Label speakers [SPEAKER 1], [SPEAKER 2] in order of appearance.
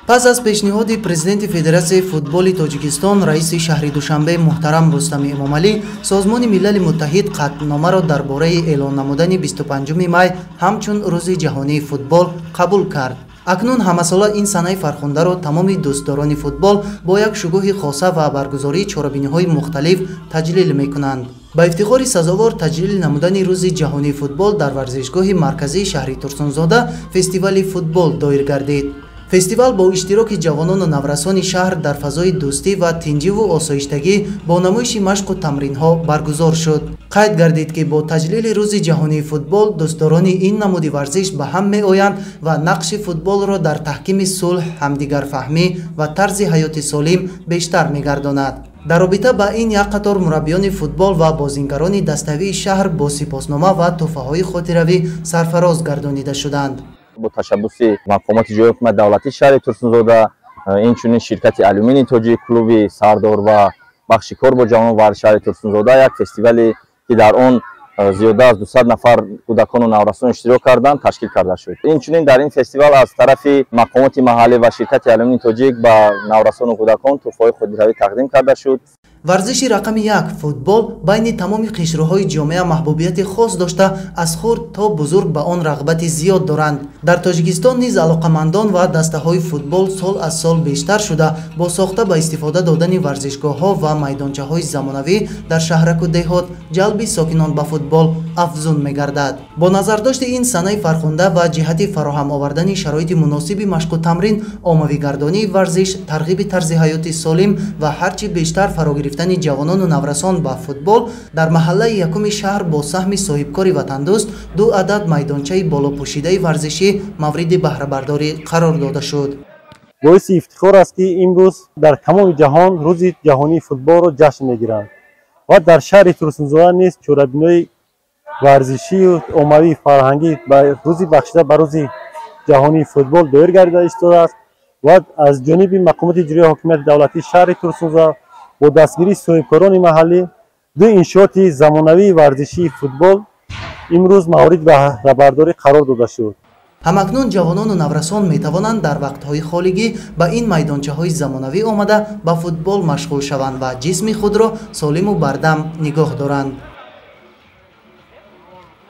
[SPEAKER 1] پس از پیشنهاد پرزیدنت فدراسیون فوتبال تاجیکستان رئیس شهر دوشنبه محترم رستم امامعلی، سازمان ملل متحد قطعنامه را درباره اعلان نمودن 25 می همچون روز جهانی فوتبال قبول کرد. اکنون همساله این سنه فرخنده را تمام دوستداران فوتبال با یک شکوه خاصه و برگزاری چهاربینی‌های مختلف تجلیل می‌کنند. با افتخار سزاوار تجلیل نمودن روز جهانی فوتبال در ورزشگاه مرکزی شهر ترسونزاده فستیوال فوتبال دایر گردید. فستیوال با اشتراک جوانان و نورسان شهر در فضای دوستی و تنظیم و آسایشتگی با نمایش مشق و تمرین‌ها برگزار شد. قید گردید که با تجلیل روز جهانی فوتبال دوستداران این نمود ورزش به هم می‌آیند و نقش فوتبال را در تحکیم صلح، همدیگر فهمی و طرز حیات سالم بیشتر می‌گرداند. در رابطه با این یک قطار مربیان فوتبال و بازیگران دستوی شهر با سپاسنامه و تحفه‌های خاطروی سرفراز گردانیده شدند.
[SPEAKER 2] با تشبث مقامات اجرایی حکومت دولتی شهر ترسونزاده، اینچنین شرکت آلومینی توجیه کلوب سردار و بخش کار با جوانان ورزشی شهر ترسونزاده یک فستیوالی که در آن زیاده از 200 نفر کودکان و نورسان اشتراک کردند تشکیل کرده شد. اینچنین در این فستیوال از طرف مقامات محلی و شرکت آلومینی توجیه به نورسان و کودکان تحفه‌های خودروی تقدیم کرده شد.
[SPEAKER 1] ورزش رقم 1 فوتبال بین تمام قشرهای جامعه محبوبیت خاص داشته از خرد تا بزرگ به آن رغبت زیاد دارند. در تاجیکستان نیز علاقمندان و دسته‌های فوتبال سال از سال بیشتر شده با ساخته با استفاده دادن ورزشگاه‌ها و میدانچه‌های زمانوی در شهرک و دهات جلب ساکنان به فوتبال افزون می‌گردد. با نظرداشت این سنه فرخنده و جهت فراهم آوردن شرایط مناسب مشق و تمرین، عمومی‌گردانی ورزش، ترغیب طرز حیات سالم و هرچی بیشتر فرا گرفتن جوانان و نورسان به فوتبال در محله یکم شهر با سهم صاحبکار وطندوست 2 عدد میدانچه بالا پوشیده ورزشی مورد بهره برداری قرار داده شد.
[SPEAKER 3] باعث افتخار است که امروز در تمام جهان روز جهانی فوتبال را جشن میگیرند و در شهر ترسونزاده نیز چهاربینی ورزشی و عمومی فرهنگی به روز بخشیده به روز جهانی فوتبال دایر گردیده ایستاده است و از جانب مقامات اجرایی حکومت دولتی شهر ترسونزاده با دستگیری صاحبکاران محلی 2 انشاءات زمانوی ورزشی فوتبال امروز مورد بهره برداری قرار داده شد.
[SPEAKER 1] همکنون جوانان و نورسان می توانند در وقت‌های خالگی به این میدانچه‌های زمانوی آمده به فوتبال مشغول شوند و جسم خود را سالم و بردم نگاه دارند.